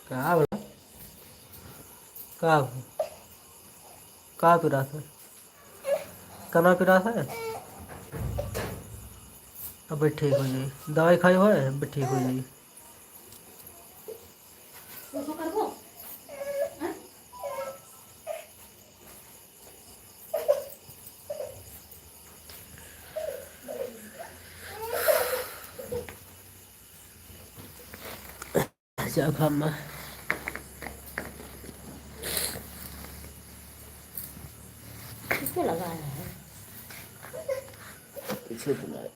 क्या बोला? क्या कहाँ पिरा था? कना पिरा था? अब ठीक हो जाए। दवाई खाई हो अब ठीक हो जाए। जा खाना किसको लगाया है? पीछे बुलाए।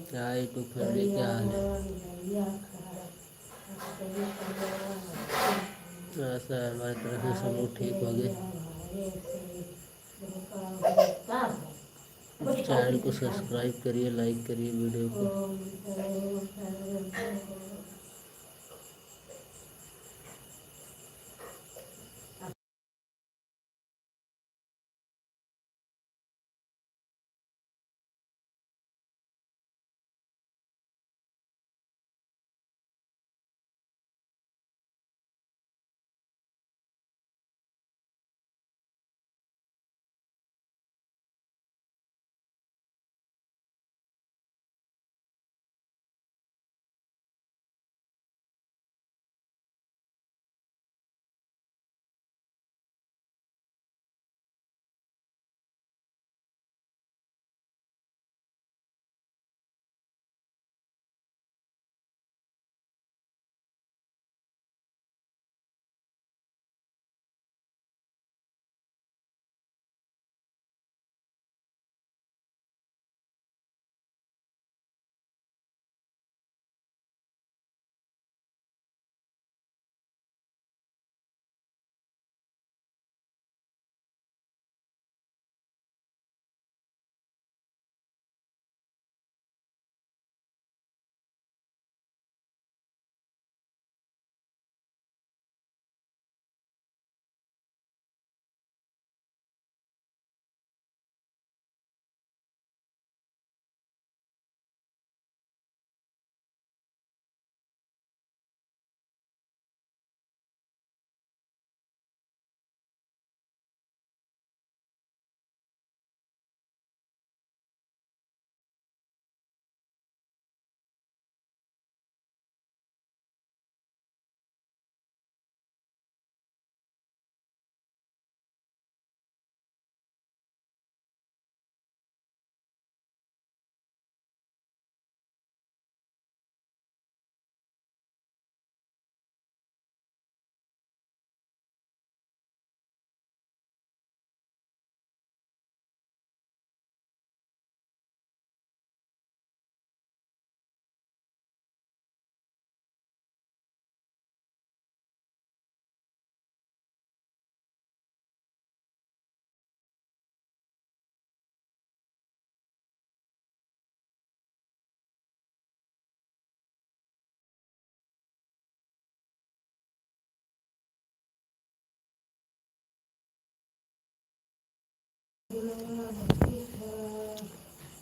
क्या यूट्यूब फैमिली, क्या हाल है? ऐसा है, हमारी तरफ से सब लोग ठीक हो गए। चैनल को सब्सक्राइब करिए, लाइक करिए वीडियो को।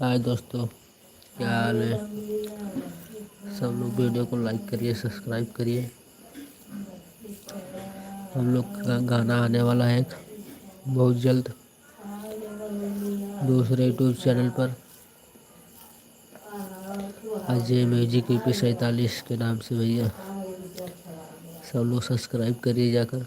हाय दोस्तों, क्या हाल है। सब लोग वीडियो को लाइक करिए, सब्सक्राइब करिए। हम लोग का गाना आने वाला है बहुत जल्द दूसरे यूट्यूब चैनल पर, अजय म्यूजिक EP 47 के नाम से। भैया सब लोग सब्सक्राइब करिए जाकर।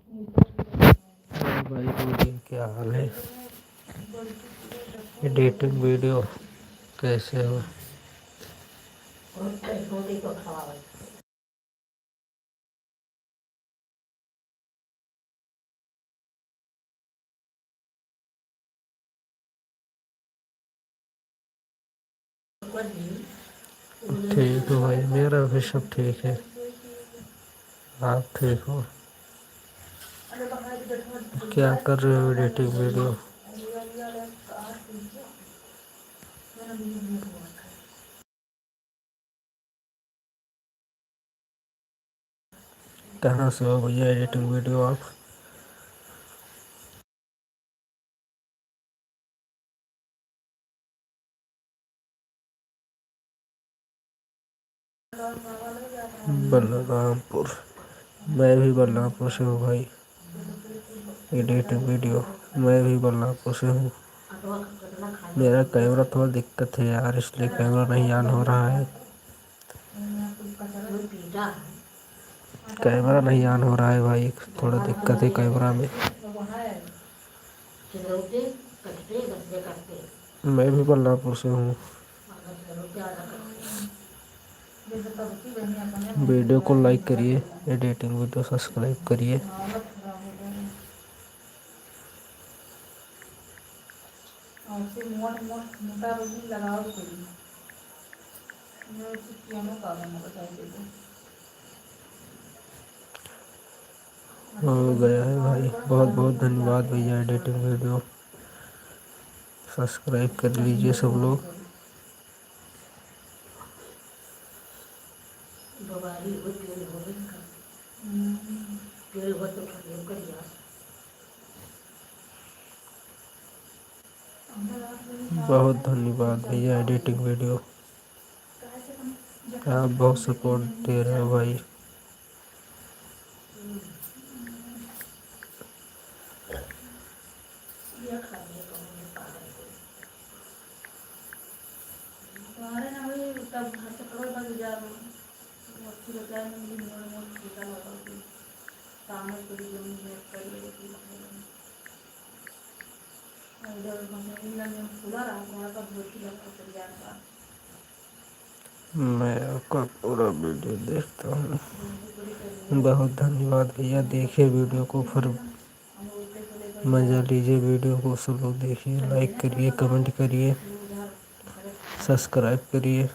और भाई बोलिए क्या हाल है। एडिटिंग वीडियो कैसे हो। रोटी को खवाओ। ठीक हो भाई, मेरा भी सब ठीक है। आप ठीक हो। क्या कर रहे हो एडिटिंग वीडियो। कहाँ से हो भैया एडिटिंग वीडियो आप। बलरामपुर। मैं भी बलरामपुर से हूँ भाई। एडिटिंग वीडियो मैं भी बलरामपुर से हूँ। मेरा कैमरा थोड़ा दिक्कत है यार, इसलिए कैमरा नहीं ऑन हो रहा है। कैमरा नहीं ऑन हो रहा है भाई, थोड़ा दिक्कत है कैमरा में। मैं भी बलरामपुर से हूँ। वीडियो को लाइक करिए, एडिटिंग वीडियो सब्सक्राइब करिए। हो गया है भाई, बहुत बहुत धन्यवाद भैया। एडिटिंग वीडियो सब्सक्राइब कर लीजिए सब लोग। बहुत धन्यवाद भैया एडिटिंग वीडियो, आप बहुत सपोर्ट दे रहे हो भाई। मैं आपका पूरा वीडियो देखता हूँ। बहुत धन्यवाद भैया, देखिए वीडियो को, फिर मज़ा लीजिए वीडियो को। सब लोग देखिए, लाइक करिए, कमेंट करिए, सब्सक्राइब करिए।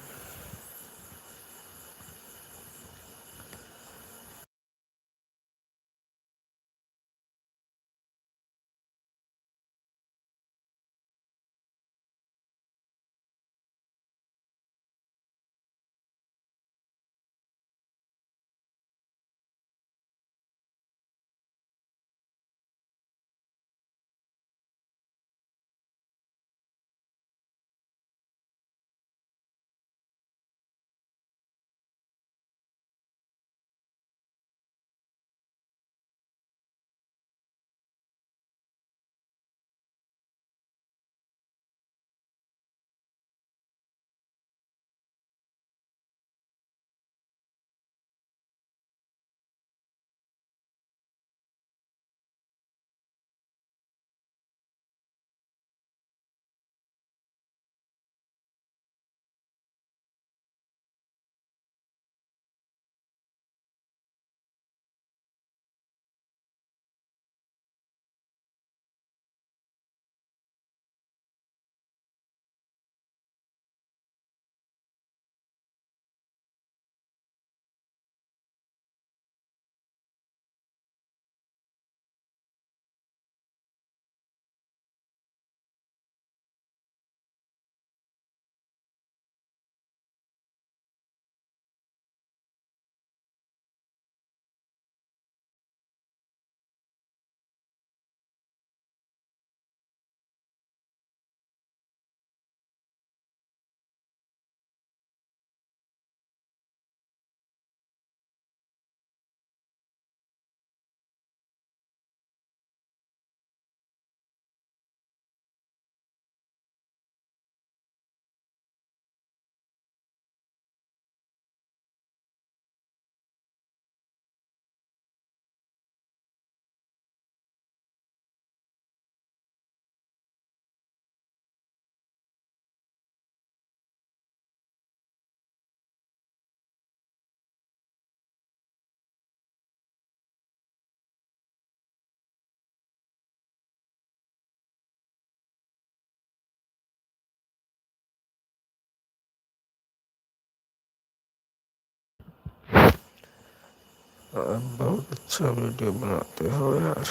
आप बहुत अच्छा वीडियो बनाते हो यार।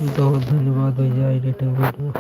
बहुत धन्यवाद भैया एडिटिंग वीडियो।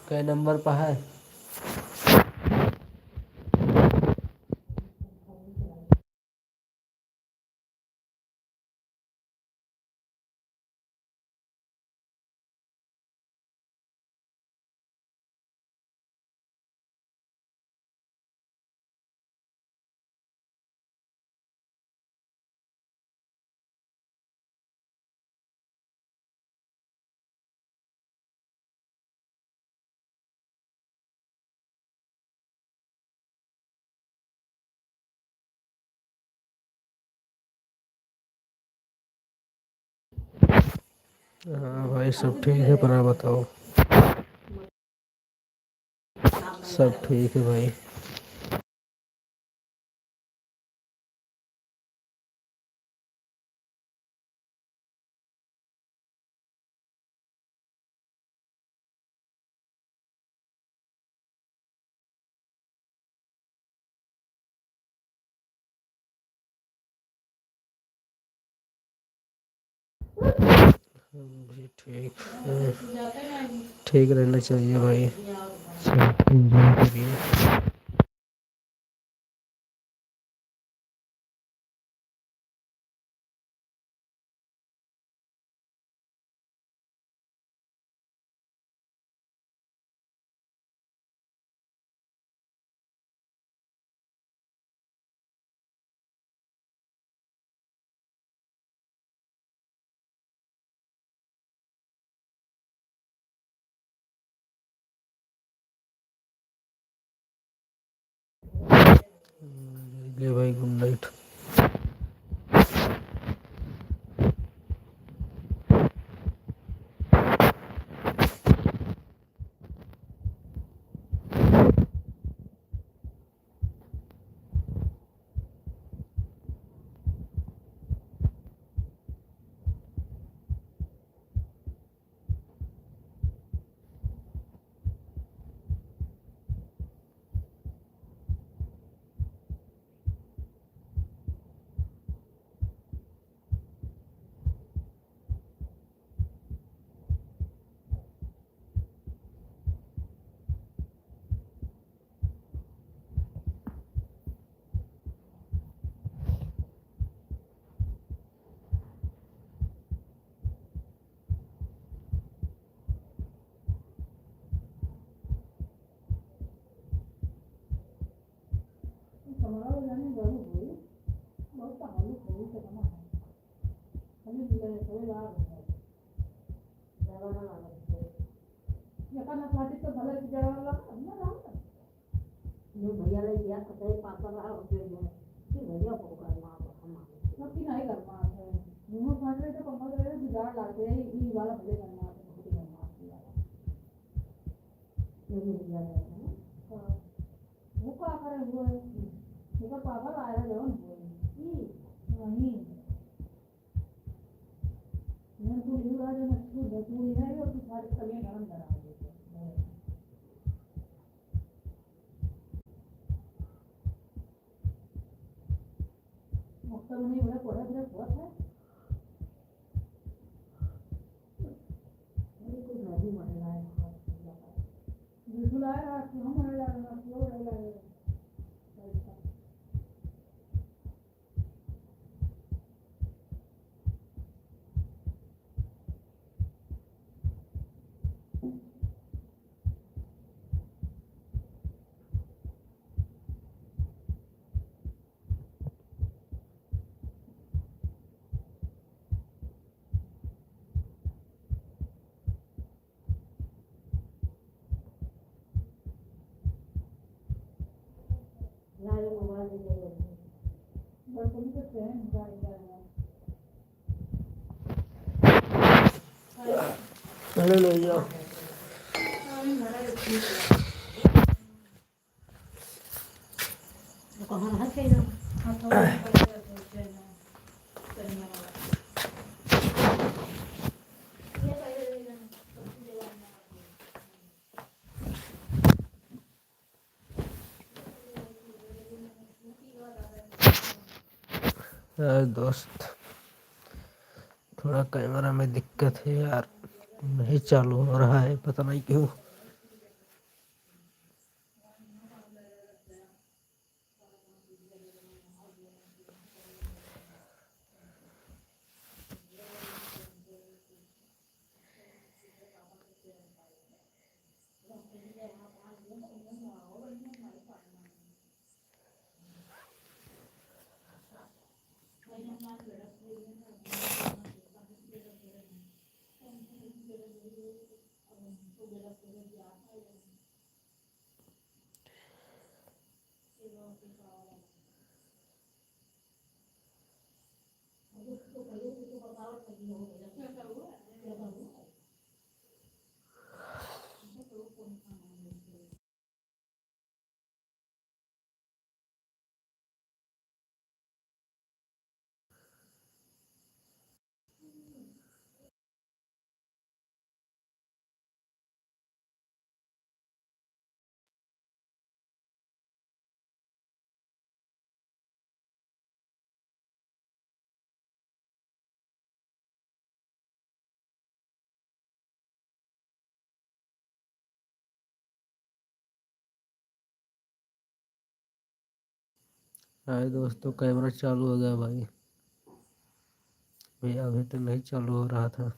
कै नंबर पर है? हाँ भाई सब ठीक है, अपना बताओ। सब ठीक है भाई। भी ठीक है, ठीक रहना चाहिए भाई, एंजॉय करिए। भाई गुड नाइट। भैया ले गया तो पापा रहा भैया को करना हम नहीं करना है मुंह फाड़ रहे तो कमल रहे जुगाड़ लाते हैं ये वाला भले करना है बहुत ही करना ये भी भैया है वो का करे वो मेरा पापा आया है जवन नहीं मैं तो ये राजा में तू है और तू सारे कलियां गरम करा मुक्तल नहीं बड़ा पड़ा बड़ा बहुत है मेरे को नहीं मरेगा बिल्कुल आया हम मरेगा क्यों मरेगा लारे मोबाइल दे दे बस तुम तो ट्रेन गाड़ी जा रहा चलो ले जाओ कहाँ है चाहिए दोस्त थोड़ा कैमरा में दिक्कत है यार, नहीं चालू हो रहा है, पता नहीं क्यों। हाय दोस्तों, कैमरा चालू हो गया भाई। भैया अभी तक नहीं चालू हो रहा था।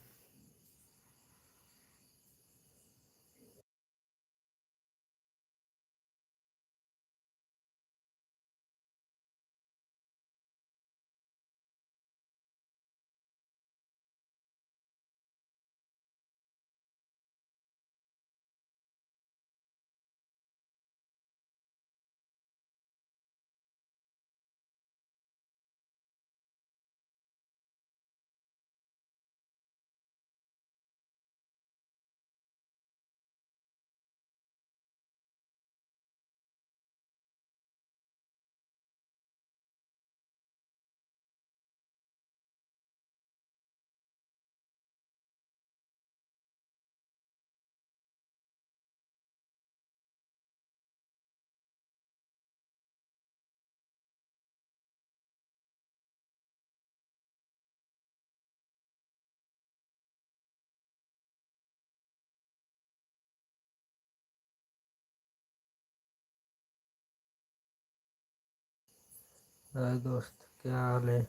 हाय दोस्त, क्या हाल है?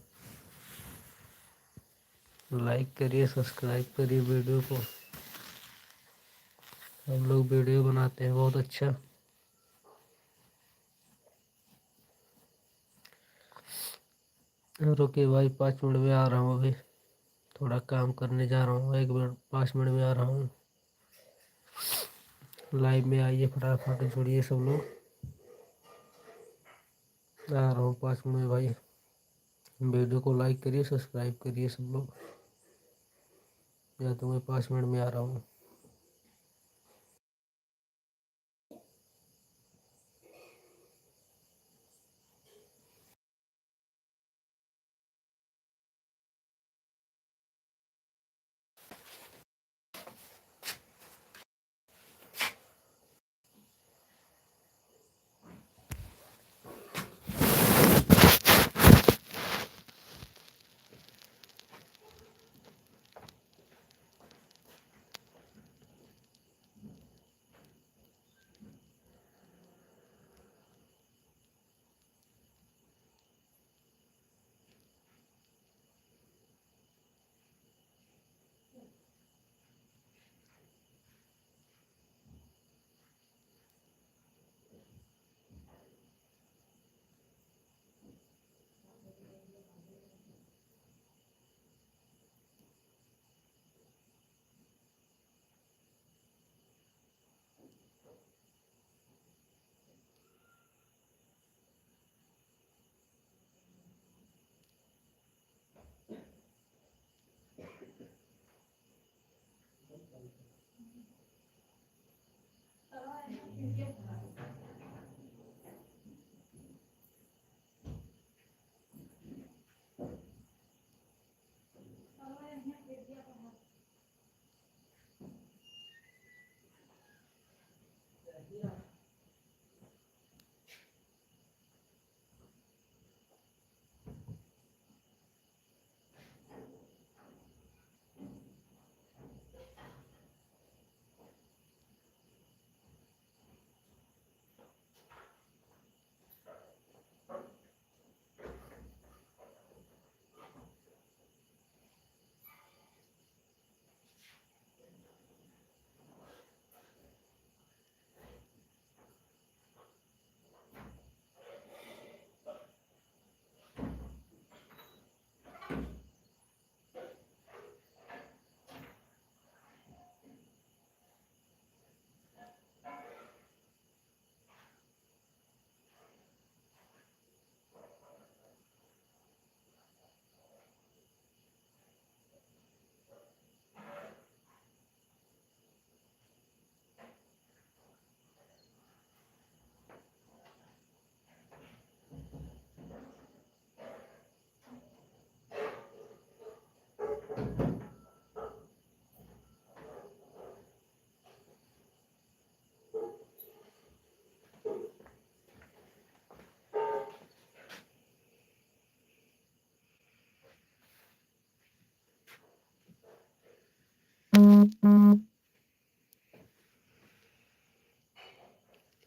लाइक करिए, सब्सक्राइब करिए वीडियो को। हम लोग वीडियो बनाते हैं बहुत अच्छा। रुके भाई, 5 मिनट में आ रहा हूँ अभी। थोड़ा काम करने जा रहा हूँ, 1 मिनट 5 मिनट में आ रहा हूँ। लाइव में आइए, फटाफट जुड़िए सब लोग। आ रहा हूँ 5 मिनट में भाई। वीडियो को लाइक करिए, सब्सक्राइब करिए सब लोग। या तो मैं 5 मिनट में आ रहा हूँ।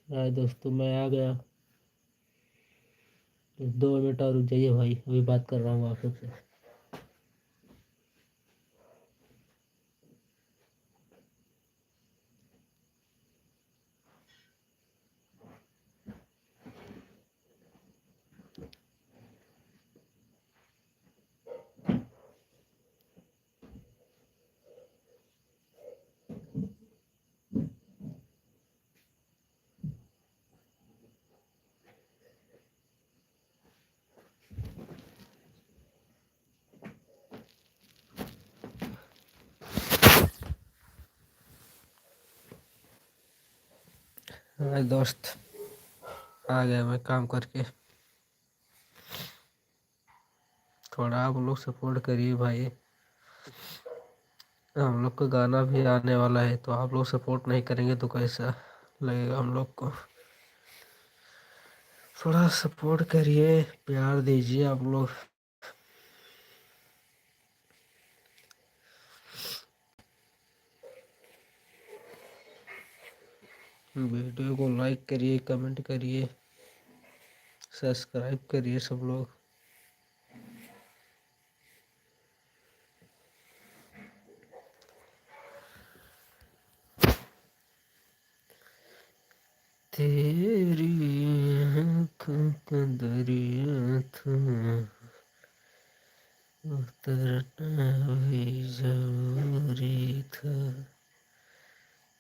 हाय दोस्तों, मैं आ गया। 2 मिनट और रुक जाइए भाई, अभी बात कर रहा हूँ आप सबसे। हाय दोस्त, आ गया मैं काम करके। थोड़ा आप लोग सपोर्ट करिए भाई। हम लोग का गाना भी आने वाला है, तो आप लोग सपोर्ट नहीं करेंगे तो कैसा लगेगा हम लोग को। थोड़ा सपोर्ट करिए, प्यार दीजिए आप लोग। वीडियो को लाइक करिए, कमेंट करिए, सब्सक्राइब करिए सब लोग। तेरी आँखों का दरिया था, उतरना भी जरूरी था,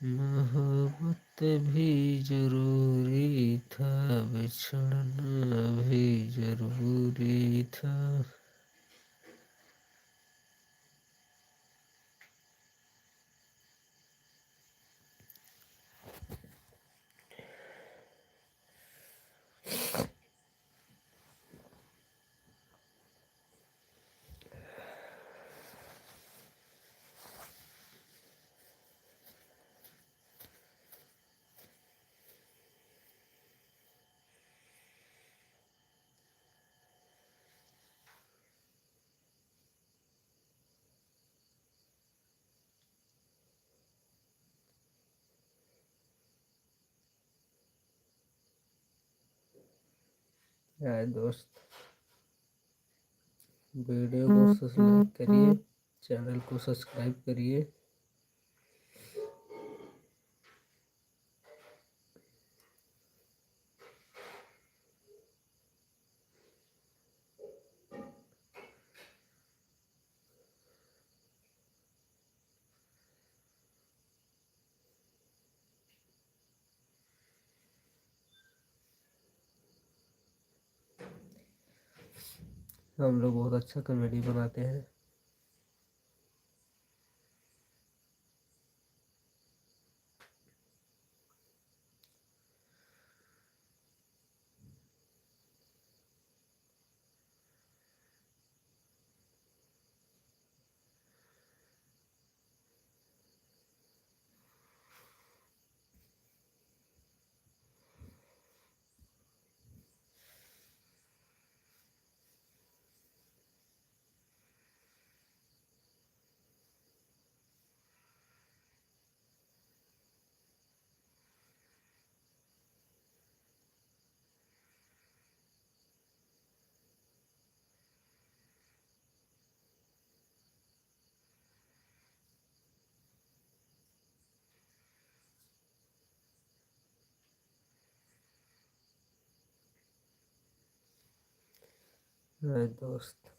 मोहब्बत भी जरूरी था, बिछड़ना भी जरूरी था। हाय दोस्त, वीडियो को लाइक करिए, चैनल को सब्सक्राइब करिए। हम लोग बहुत अच्छा कॉमेडी बनाते हैं। हाय दोस्त।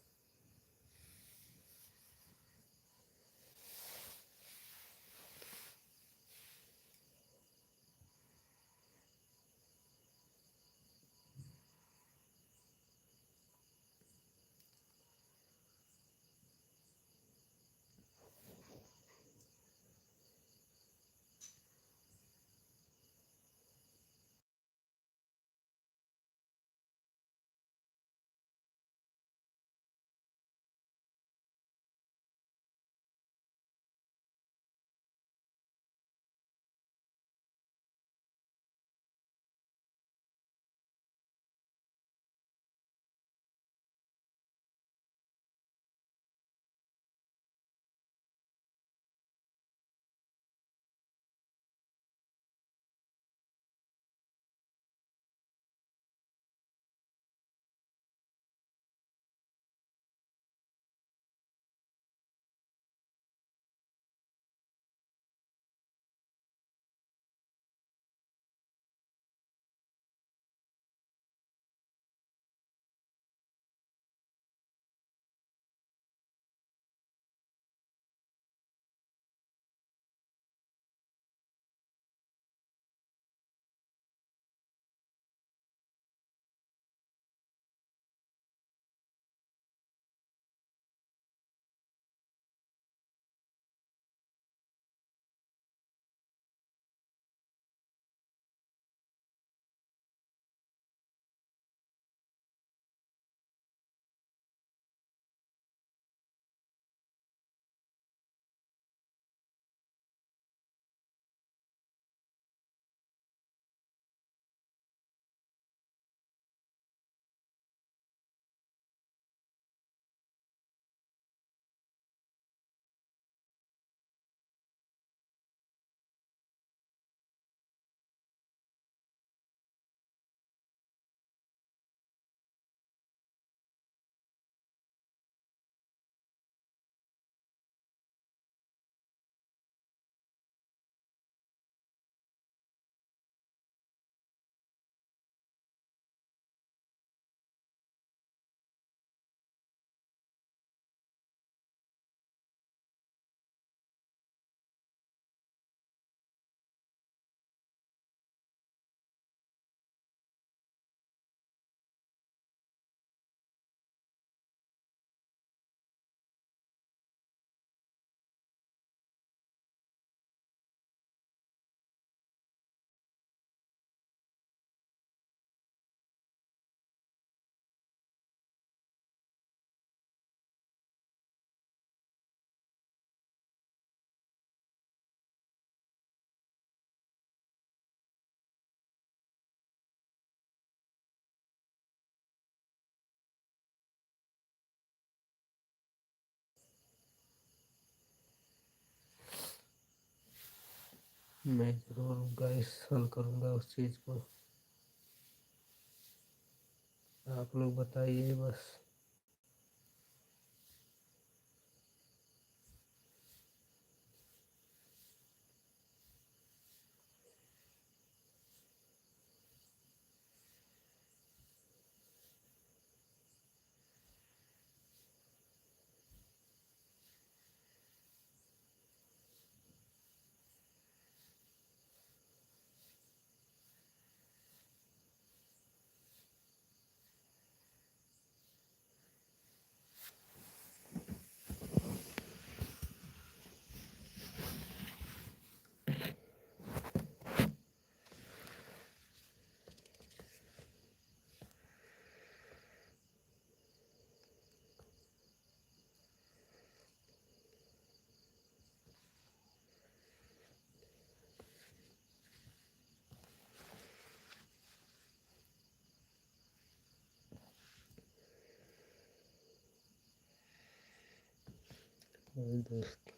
मैं ज़रूर गाइस हल करूँगा उस चीज़ को, आप लोग बताइए बस। और दोस्त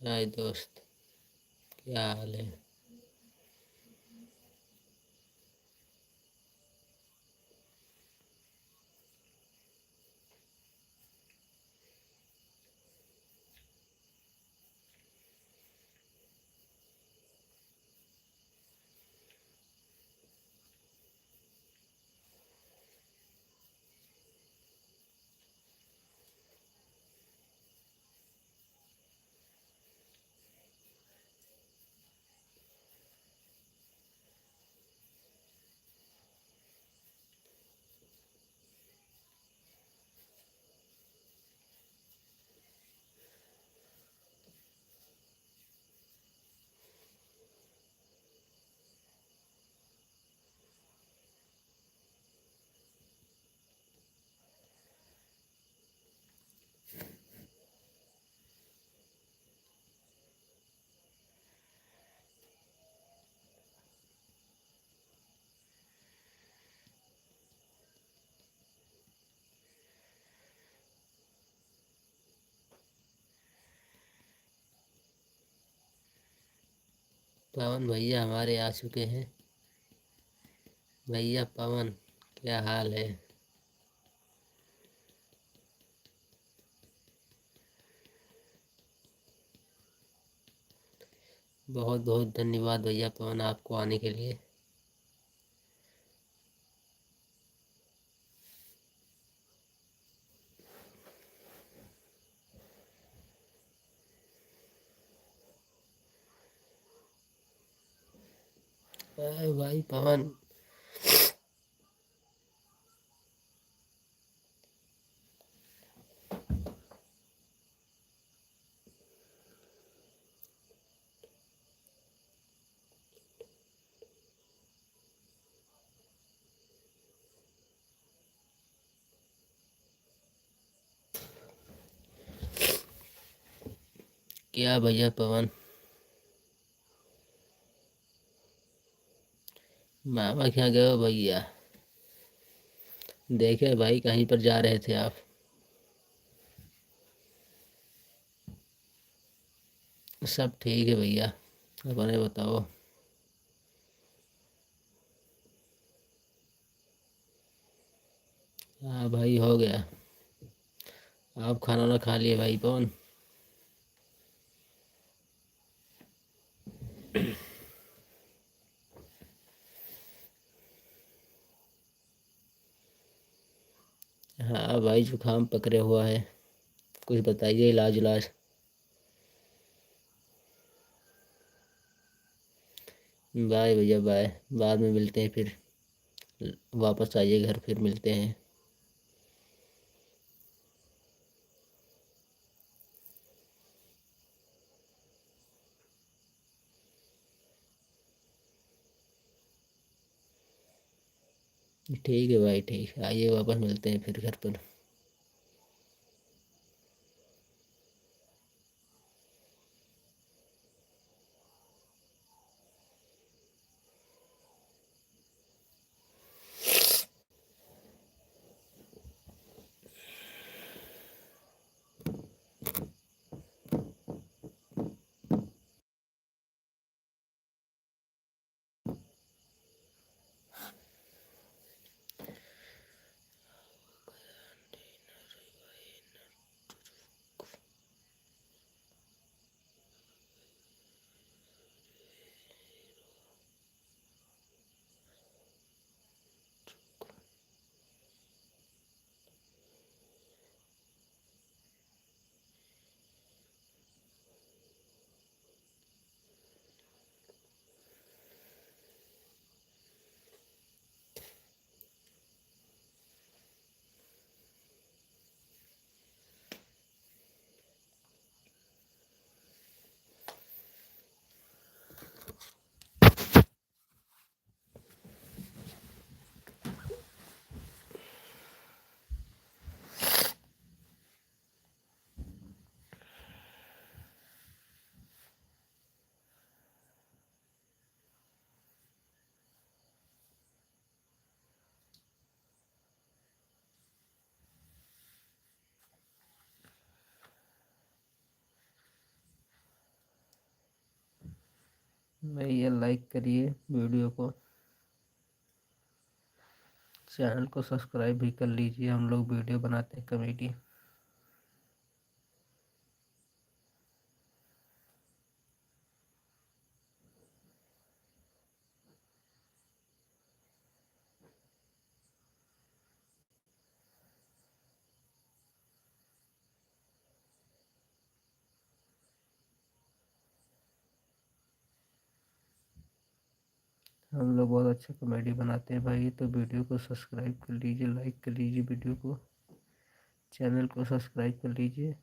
हाय दोस्त, क्या हाल है? पवन भैया हमारे आ चुके हैं। भैया पवन, क्या हाल है? बहुत बहुत धन्यवाद भैया पवन आपको आने के लिए। अरे भाई पवन, क्या भैया पवन? मामा क्या गए हो भैया? देखे भाई कहीं पर जा रहे थे आप? सब ठीक है भैया, अपने बताओ। हाँ भाई हो गया। आप खाना ना खा लिए भाई पवन? हाँ भाई जुकाम पकड़े हुआ है, कुछ बताइए इलाज इलाज। बाय भैया बाय, बाद में मिलते हैं फिर। वापस आइए घर फिर मिलते हैं। ठीक है भाई ठीक है, आइए वापस मिलते हैं फिर घर पर। भैया लाइक करिए वीडियो को, चैनल को सब्सक्राइब भी कर लीजिए। हम लोग वीडियो बनाते हैं कॉमेडी। हम लोग बहुत अच्छा कॉमेडी बनाते हैं भाई, तो वीडियो को सब्सक्राइब कर लीजिए, लाइक कर लीजिए, वीडियो को, चैनल को सब्सक्राइब कर लीजिए।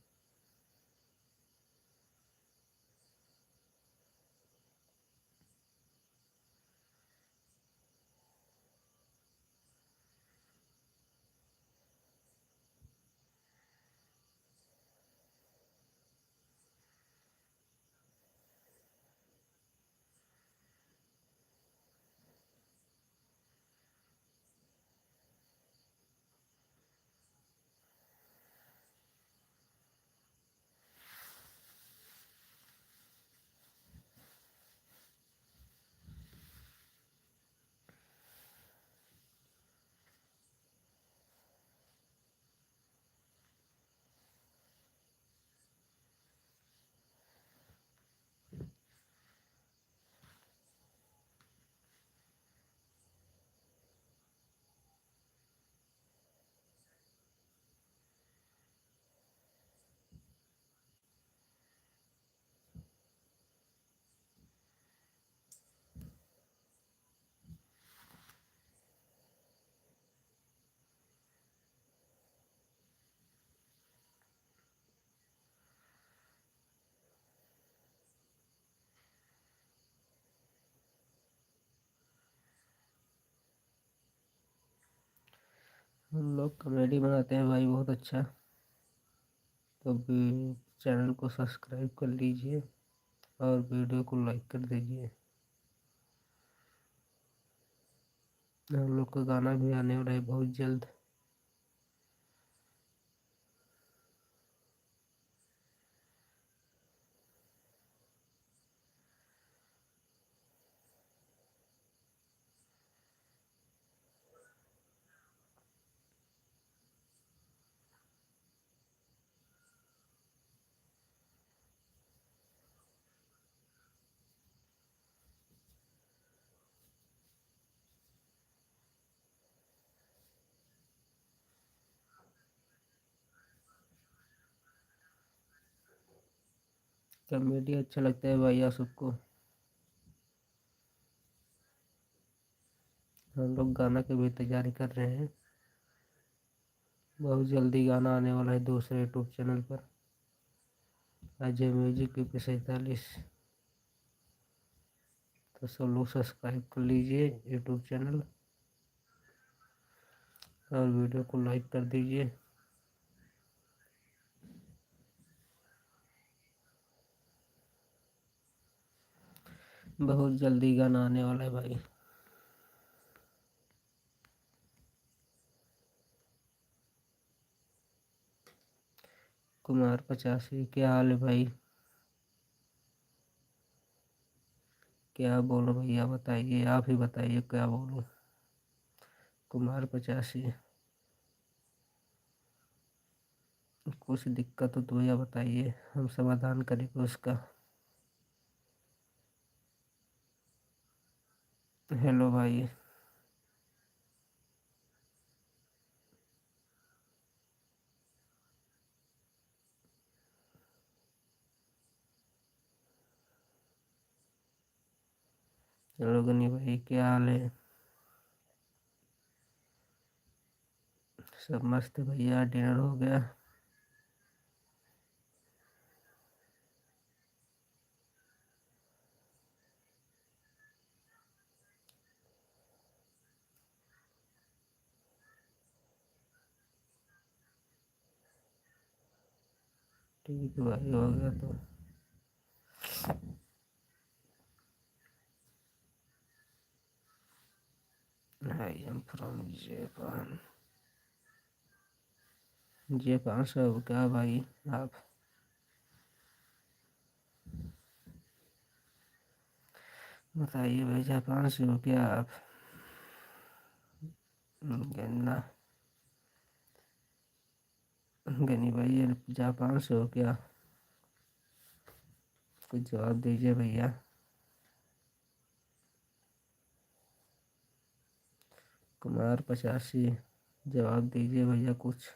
हम लोग कॉमेडी बनाते हैं भाई बहुत अच्छा, तो चैनल को सब्सक्राइब कर लीजिए और वीडियो को लाइक कर दीजिए। हम लोग का गाना भी आने वाला है बहुत जल्द। कॉमेडी अच्छा लगता है भैया सबको। हम लोग गाना की भी तैयारी कर रहे हैं। बहुत जल्दी गाना आने वाला है दूसरे यूट्यूब चैनल पर, अजय म्यूजिक EP 47। तो सब लोग सब्सक्राइब कर लीजिए यूट्यूब चैनल और वीडियो को लाइक कर दीजिए। बहुत जल्दी गाना आने वाला है भाई। कुमार 85, क्या हाल है भाई? क्या बोलो भैया, बताइए, आप ही बताइए क्या बोलो। कुमार 85, कुछ दिक्कत हो तो भैया बताइए, हम समाधान करेंगे उसका। हेलो भाई। हेलो गनी भाई, क्या हाल है? सब मस्त है भैया, डिनर हो गया? ठीक है भाई, हो गया तो। I am from Japan. Japan से हो क्या भाई आप? बताइए भाई, जापान से हो क्या आप? गन्ना गनी भाई, ये जापान से हो क्या? कुछ जवाब दीजिए भैया। कुमार 85, जवाब दीजिए भैया कुछ।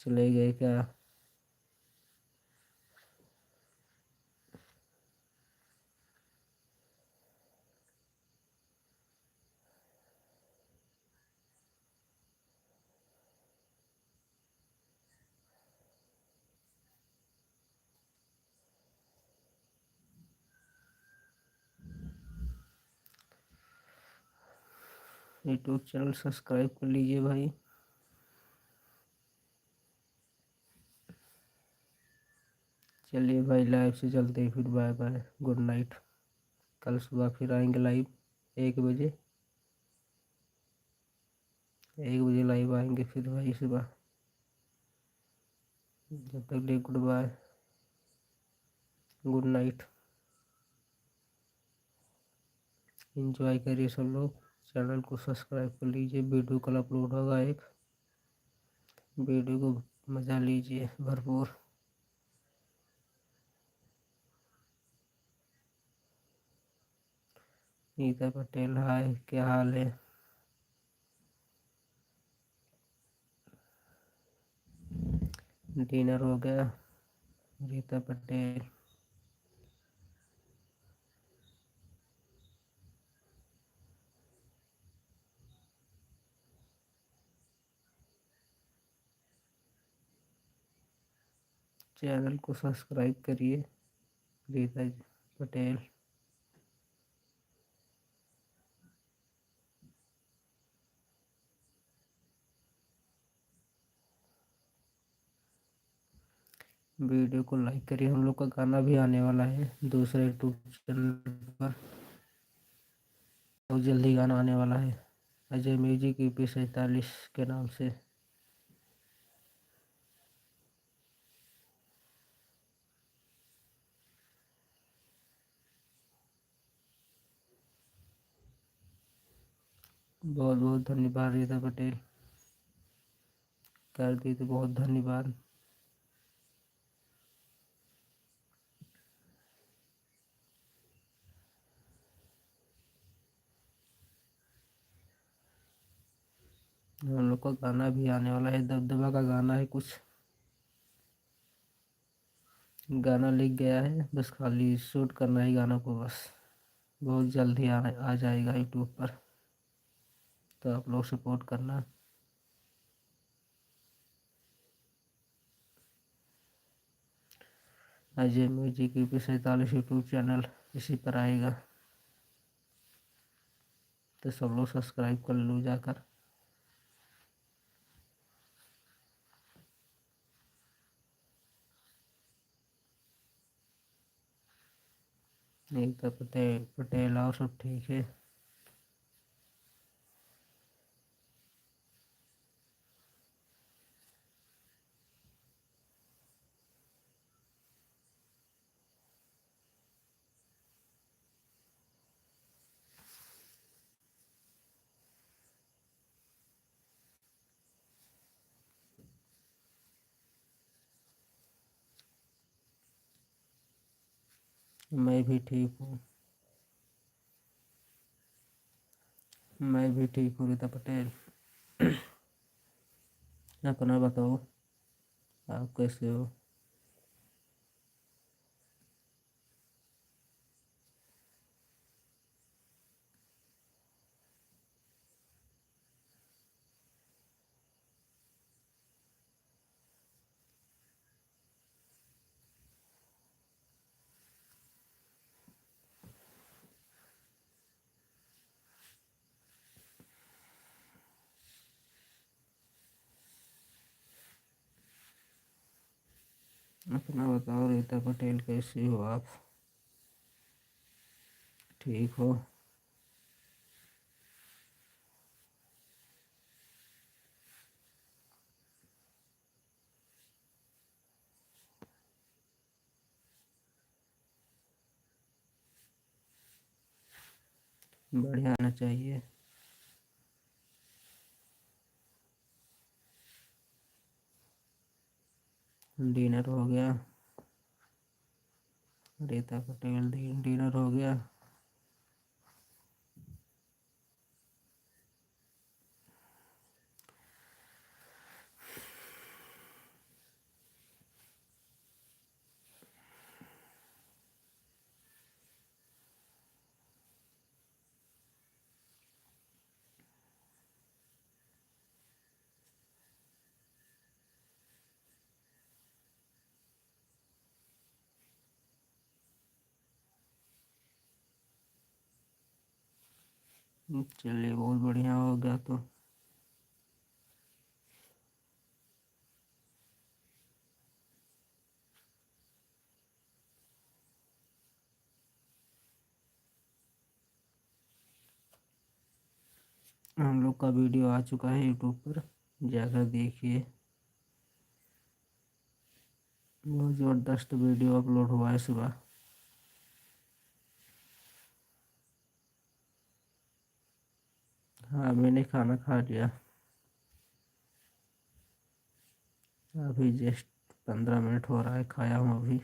चले गए क्या? यूट्यूब चैनल सब्सक्राइब कर लीजिए भाई। चलिए भाई, लाइव से चलते हैं फिर, बाय बाय, गुड नाइट। कल सुबह फिर आएंगे लाइव 1 बजे। 1 बजे लाइव आएंगे फिर भाई सुबह। जब तक लिए good bye, good night. Enjoy करिए सब लोग। चैनल को सब्सक्राइब कर लीजिए। वीडियो कल अपलोड होगा एक, वीडियो को मज़ा लीजिए भरपूर। नीता पटेल, हाय, क्या हाल है? डिनर हो गया? रीता पटेल, चैनल को सब्सक्राइब करिए। रीता पटेल, वीडियो को लाइक करिए। हम लोग का गाना भी आने वाला है दूसरे यूट्यूब चैनल पर, बहुत जल्दी गाना आने वाला है, अजय म्यूजिक EP 47 के नाम से। बहुत बहुत धन्यवाद रीता पटेल, कर दी तो बहुत धन्यवाद। हम लोग का गाना भी आने वाला है, दबदबा का गाना है कुछ, गाना लिख गया है, बस खाली शूट करना है गाना को बस। बहुत जल्द ही आ जाएगा यूट्यूब पर, तो आप लोग सपोर्ट करना। Ajay music UP 47 YouTube channel इसी पर आएगा, तो सब लोग सब्सक्राइब कर लो जाकर। एकता पटेल पटेल और सब ठीक है। मैं भी ठीक हूँ। मैं भी ठीक हूँ रीता पटेल। अपना बताओ, आप कैसे हो? अपना बताओ रीता पटेल, कैसी हो आप? ठीक हो? बढ़िया आना चाहिए। डिनर हो गया रीता पटेल? डिनर हो गया? चलिए, बहुत बढ़िया हो गया। तो हम लोग का वीडियो आ चुका है यूट्यूब पर, जाकर देखिए। बहुत ज़बरदस्त वीडियो अपलोड हुआ है सुबह। हाँ, मैंने खाना खा लिया अभी, जस्ट 15 मिनट हो रहा है खाया हूँ अभी।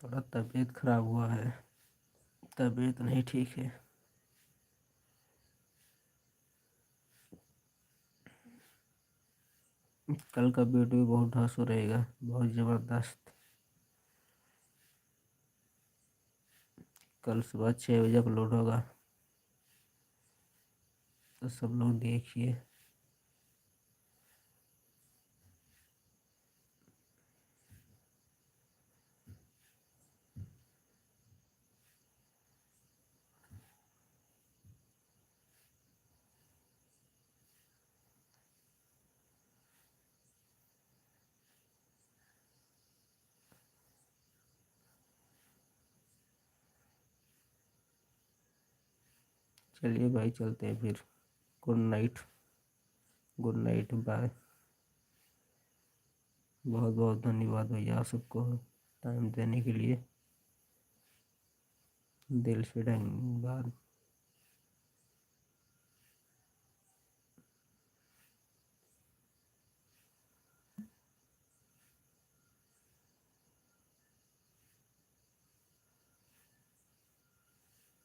थोड़ा तबीयत खराब हुआ है, तबीयत नहीं ठीक है। कल का वीडियो बहुत धांसू रहेगा, बहुत ज़बरदस्त। कल सुबह 6 बजे अपलोड होगा, तो सब लोग देखिए। चलिए भाई चलते हैं फिर। Good night, good night, bye. बहुत बहुत धन्यवाद भैया आप सबको टाइम देने के लिए, दिल से धन्यवाद।